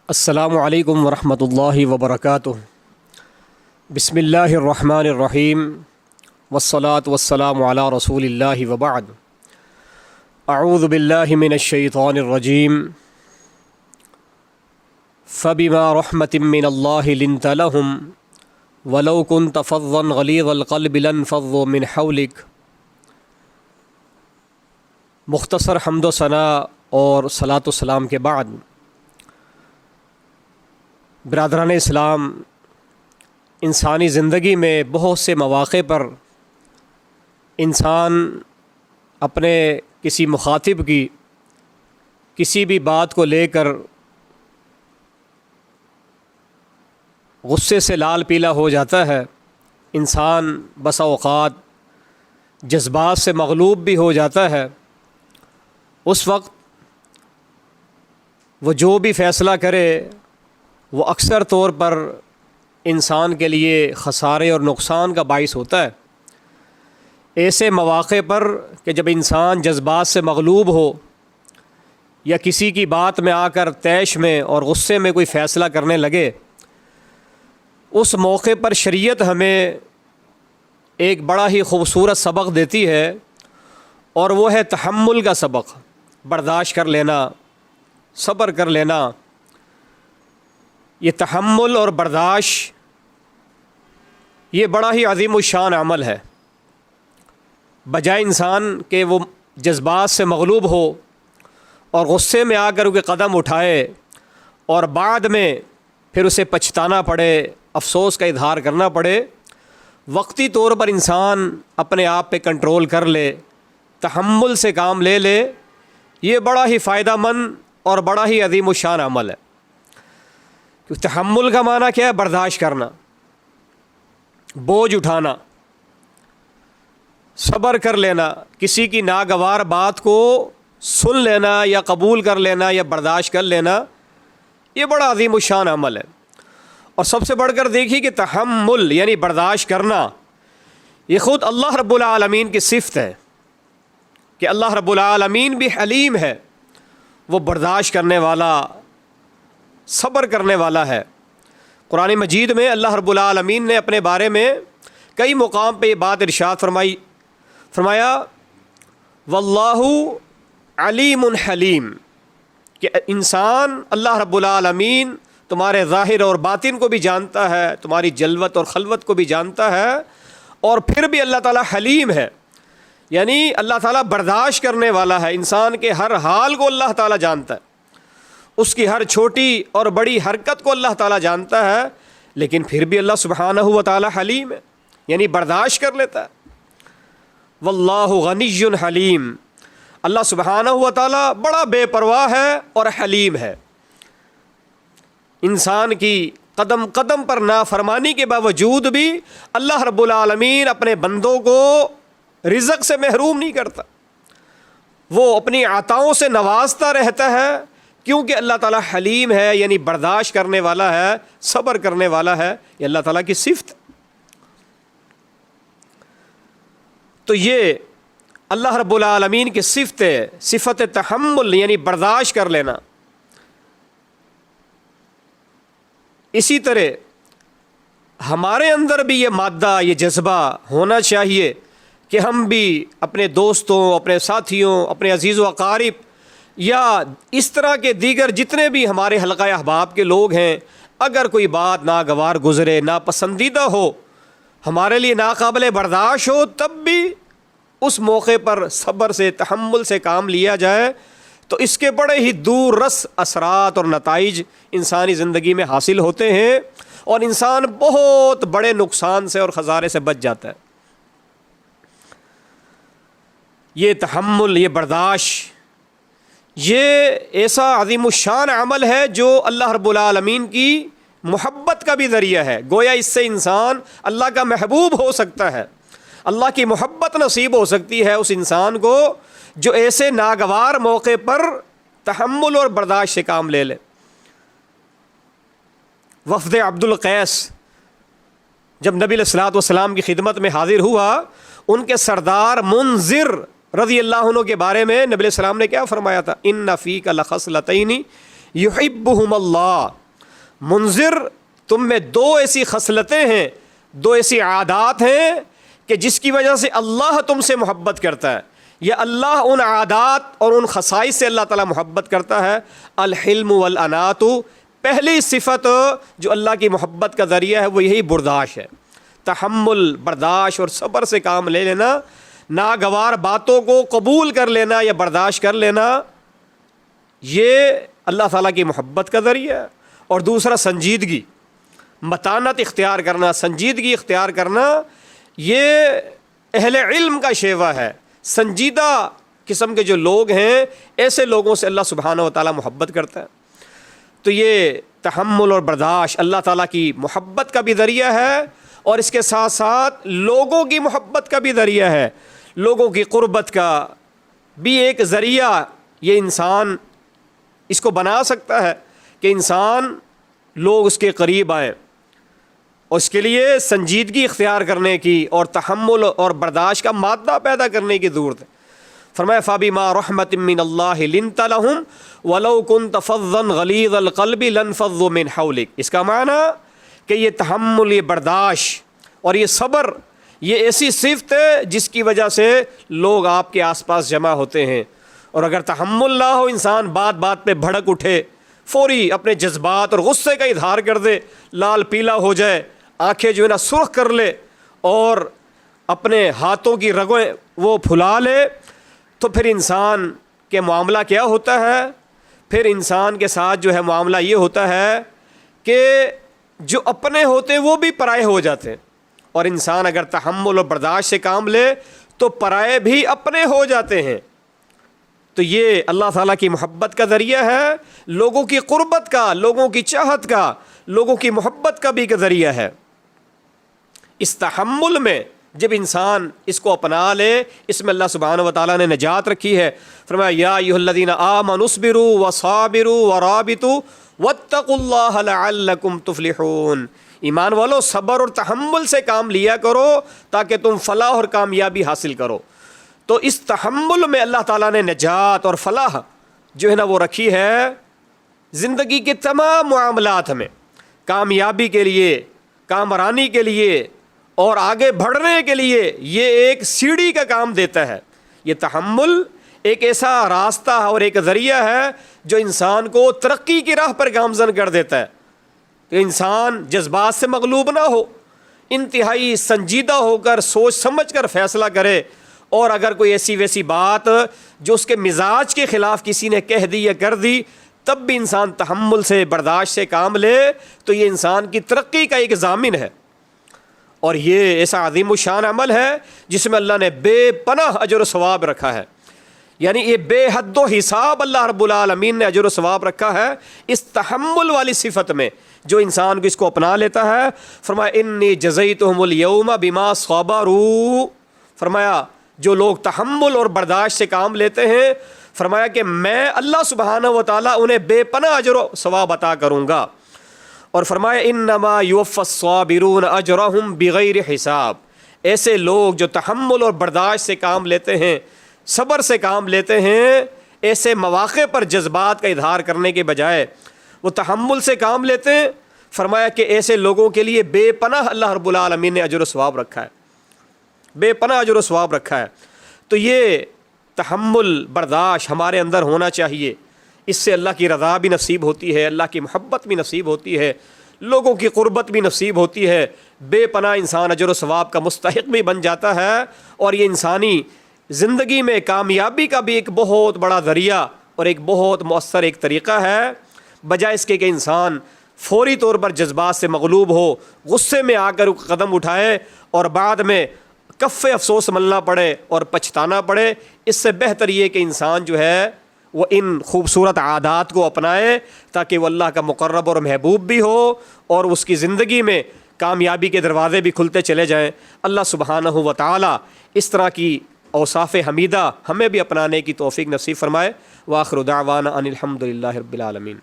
السلام علیکم ورحمۃ اللہ وبرکاتہ۔ بسم اللہ الرحمن الرحیم والصلاة والسلام علی رسول اللہ وبعد۔ اعوذ باللہ من الشیطان الرجیم۔ فبما رحمۃ من اللہ لنت لہم ولو کنت فظا غلیظ القلب لانفضوا من حولک۔ مختصر حمد و ثنا اور صلاۃ و سلام کے بعد، برادران اسلام، انسانی زندگی میں بہت سے مواقع پر انسان اپنے کسی مخاطب کی کسی بھی بات کو لے کر غصے سے لال پیلا ہو جاتا ہے۔ انسان بسا اوقات جذبات سے مغلوب بھی ہو جاتا ہے۔ اس وقت وہ جو بھی فیصلہ کرے وہ اکثر طور پر انسان کے لیے خسارے اور نقصان کا باعث ہوتا ہے۔ ایسے مواقع پر کہ جب انسان جذبات سے مغلوب ہو یا کسی کی بات میں آ کر طیش میں اور غصے میں کوئی فیصلہ کرنے لگے، اس موقع پر شریعت ہمیں ایک بڑا ہی خوبصورت سبق دیتی ہے، اور وہ ہے تحمل کا سبق، برداشت کر لینا، صبر کر لینا۔ یہ تحمل اور برداشت یہ بڑا ہی عظیم الشان عمل ہے۔ بجائے انسان کہ وہ جذبات سے مغلوب ہو اور غصے میں آ کر کے قدم اٹھائے اور بعد میں پھر اسے پچھتانا پڑے، افسوس کا اظہار کرنا پڑے، وقتی طور پر انسان اپنے آپ پہ کنٹرول کر لے، تحمل سے کام لے لے، یہ بڑا ہی فائدہ مند اور بڑا ہی عظیم الشان عمل ہے۔ تحمل کا معنی کیا ہے؟ برداشت کرنا، بوجھ اٹھانا، صبر کر لینا، کسی کی ناگوار بات کو سن لینا یا قبول کر لینا یا برداشت کر لینا، یہ بڑا عظیم الشان عمل ہے۔ اور سب سے بڑھ کر دیکھیے کہ تحمل یعنی برداشت کرنا، یہ خود اللہ رب العالمین کی صفت ہے کہ اللہ رب العالمین بھی حلیم ہے، وہ برداشت کرنے والا، صبر کرنے والا ہے۔ قرآن مجید میں اللہ رب العالمین نے اپنے بارے میں کئی مقام پہ یہ بات ارشاد فرمایا واللہ علیم حلیم، کہ انسان اللہ رب العالمین تمہارے ظاہر اور باطن کو بھی جانتا ہے، تمہاری جلوت اور خلوت کو بھی جانتا ہے، اور پھر بھی اللہ تعالیٰ حلیم ہے، یعنی اللہ تعالیٰ برداشت کرنے والا ہے۔ انسان کے ہر حال کو اللہ تعالیٰ جانتا ہے، اس کی ہر چھوٹی اور بڑی حرکت کو اللہ تعالیٰ جانتا ہے، لیکن پھر بھی اللہ سبحانہ و تعالیٰ حلیم ہے، یعنی برداشت کر لیتا ہے۔ واللہ غنی حلیم، اللہ سبحانہ و تعالیٰ بڑا بے پرواہ ہے اور حلیم ہے۔ انسان کی قدم قدم پر نافرمانی کے باوجود بھی اللہ رب العالمین اپنے بندوں کو رزق سے محروم نہیں کرتا، وہ اپنی عطاؤں سے نوازتا رہتا ہے، کیونکہ اللہ تعالیٰ حلیم ہے، یعنی برداشت کرنے والا ہے، صبر کرنے والا ہے۔ یہ اللہ تعالیٰ کی صفت۔ تو یہ اللہ رب العالمین کی صفت ہے، صفت تحمل یعنی برداشت کر لینا۔ اسی طرح ہمارے اندر بھی یہ مادہ، یہ جذبہ ہونا چاہیے کہ ہم بھی اپنے دوستوں، اپنے ساتھیوں، اپنے عزیز و اقارب یا اس طرح کے دیگر جتنے بھی ہمارے حلقہ احباب کے لوگ ہیں، اگر کوئی بات ناگوار گزرے، ناپسندیدہ ہو، ہمارے لیے ناقابل برداشت ہو، تب بھی اس موقع پر صبر سے، تحمل سے کام لیا جائے، تو اس کے بڑے ہی دور رس اثرات اور نتائج انسانی زندگی میں حاصل ہوتے ہیں، اور انسان بہت بڑے نقصان سے اور خسارے سے بچ جاتا ہے۔ یہ تحمل، یہ برداشت، یہ ایسا عظیم الشان عمل ہے جو اللہ رب العالمین کی محبت کا بھی ذریعہ ہے۔ گویا اس سے انسان اللہ کا محبوب ہو سکتا ہے، اللہ کی محبت نصیب ہو سکتی ہے اس انسان کو جو ایسے ناگوار موقع پر تحمل اور برداشت سے کام لے لے۔ وفد عبد القیس جب نبی علیہ الصلوۃ والسلام کی خدمت میں حاضر ہوا، ان کے سردار منذر رضی اللہ عنہ کے بارے میں نبی علیہ السلام نے کیا فرمایا تھا؟ ان فیک لخصلتین یحبہم اللہ، منذر تم میں دو ایسی خصلتیں ہیں، دو ایسی عادات ہیں کہ جس کی وجہ سے اللہ تم سے محبت کرتا ہے، یا اللہ ان عادات اور ان خصائص سے اللہ تعالیٰ محبت کرتا ہے۔ الحلم والانات، پہلی صفت جو اللہ کی محبت کا ذریعہ ہے وہ یہی برداشت ہے، تحمل، برداشت اور صبر سے کام لے لینا، ناگوار باتوں کو قبول کر لینا یا برداشت کر لینا، یہ اللہ تعالیٰ کی محبت کا ذریعہ ہے۔ اور دوسرا سنجیدگی، متانت اختیار کرنا، سنجیدگی اختیار کرنا، یہ اہل علم کا شیوہ ہے۔ سنجیدہ قسم کے جو لوگ ہیں، ایسے لوگوں سے اللہ سبحانہ و تعالیٰ محبت کرتا ہے۔ تو یہ تحمل اور برداشت اللہ تعالیٰ کی محبت کا بھی ذریعہ ہے، اور اس کے ساتھ ساتھ لوگوں کی محبت کا بھی ذریعہ ہے، لوگوں کی قربت کا بھی ایک ذریعہ یہ انسان اس کو بنا سکتا ہے کہ انسان لوگ اس کے قریب آئیں، اور اس کے لیے سنجیدگی اختیار کرنے کی اور تحمل اور برداشت کا مادہ پیدا کرنے کی ضرورت ہے۔ فرمایا فَبِمَا رَحْمَةٍ مِّنَ اللَّهِ لِنْتَ لَهُمْ وَلَوْ كُنْتَ فَظًّا غَلِيظَ الْقَلْبِ لَانفَضُّوا مِنْ حَوْلِكَ۔ اس کا معنی کہ یہ تحمل، یہ برداشت اور یہ صبر، یہ ایسی صفت ہے جس کی وجہ سے لوگ آپ کے آس پاس جمع ہوتے ہیں۔ اور اگر تحمل نہ ہو، انسان بات بات پہ بھڑک اٹھے، فوری اپنے جذبات اور غصے کا اظہار کر دے، لال پیلا ہو جائے، آنکھیں جو ہے نا سرخ کر لے، اور اپنے ہاتھوں کی رگیں وہ پھلا لے، تو پھر انسان کے معاملہ کیا ہوتا ہے؟ پھر انسان کے ساتھ جو ہے معاملہ یہ ہوتا ہے کہ جو اپنے ہوتے ہیں وہ بھی پرائے ہو جاتے ہیں، اور انسان اگر تحمل اور برداشت سے کام لے تو پرائے بھی اپنے ہو جاتے ہیں۔ تو یہ اللہ تعالیٰ کی محبت کا ذریعہ ہے، لوگوں کی قربت کا، لوگوں کی چاہت کا، لوگوں کی محبت کا بھی ایک ذریعہ ہے۔ اس تحمل میں جب انسان اس کو اپنا لے، اس میں اللہ سبحانہ و تعالیٰ نے نجات رکھی ہے۔ فرمایا یا ایھا الذین آمنوا اصبروا وصابروا ورابطوا واتقوا اللہ لعلکم تفلحون۔ ایمان والو، صبر اور تحمل سے کام لیا کرو تاکہ تم فلاح اور کامیابی حاصل کرو۔ تو اس تحمل میں اللہ تعالیٰ نے نجات اور فلاح جو ہے نا وہ رکھی ہے زندگی کے تمام معاملات میں، کامیابی کے لیے، کامرانی کے لیے اور آگے بڑھنے کے لیے یہ ایک سیڑھی کا کام دیتا ہے۔ یہ تحمل ایک ایسا راستہ اور ایک ذریعہ ہے جو انسان کو ترقی کی راہ پر گامزن کر دیتا ہے، کہ انسان جذبات سے مغلوب نہ ہو، انتہائی سنجیدہ ہو کر سوچ سمجھ کر فیصلہ کرے، اور اگر کوئی ایسی ویسی بات جو اس کے مزاج کے خلاف کسی نے کہہ دی یا کر دی، تب بھی انسان تحمل سے، برداشت سے کام لے، تو یہ انسان کی ترقی کا ایک ضامن ہے۔ اور یہ ایسا عظیم الشان عمل ہے جس میں اللہ نے بے پناہ اجر و ثواب رکھا ہے، یعنی یہ بے حد و حساب اللہ رب العالمین نے اجر و ثواب رکھا ہے اس تحمل والی صفت میں، جو انسان کو اس کو اپنا لیتا ہے۔ فرمایا انی جزیتہم الیوم بما صبروا، فرمایا جو لوگ تحمل اور برداشت سے کام لیتے ہیں، فرمایا کہ میں اللہ سبحانہ و تعالیٰ انہیں بے پناہ اجر و ثواب عطا کروں گا۔ اور فرمایا انما یوفی الصابرون اجرہم بغیر حساب، ایسے لوگ جو تحمل اور برداشت سے کام لیتے ہیں، صبر سے کام لیتے ہیں، ایسے مواقع پر جذبات کا اظہار کرنے کے بجائے وہ تحمل سے کام لیتے ہیں، فرمایا کہ ایسے لوگوں کے لیے بے پناہ اللہ رب العالمین نے اجر و ثواب رکھا ہے، بے پناہ اجر و ثواب رکھا ہے۔ تو یہ تحمل، برداشت ہمارے اندر ہونا چاہیے، اس سے اللہ کی رضا بھی نصیب ہوتی ہے، اللہ کی محبت بھی نصیب ہوتی ہے، لوگوں کی قربت بھی نصیب ہوتی ہے، بے پناہ انسان اجر و ثواب کا مستحق بھی بن جاتا ہے، اور یہ انسانی زندگی میں کامیابی کا بھی ایک بہت بڑا ذریعہ اور ایک بہت مؤثر ایک طریقہ ہے، بجائے اس کے کہ انسان فوری طور پر جذبات سے مغلوب ہو، غصے میں آ کر قدم اٹھائے اور بعد میں کف افسوس ملنا پڑے اور پچھتانا پڑے۔ اس سے بہتر یہ کہ انسان جو ہے وہ ان خوبصورت عادات کو اپنائے تاکہ وہ اللہ کا مقرب اور محبوب بھی ہو، اور اس کی زندگی میں کامیابی کے دروازے بھی کھلتے چلے جائیں۔ اللہ سبحانہ و تعالی اس طرح کی اوصاف حمیدہ ہمیں بھی اپنانے کی توفیق نصیب فرمائے۔ وآخر دعوانا ان الحمد للہ رب العالمین۔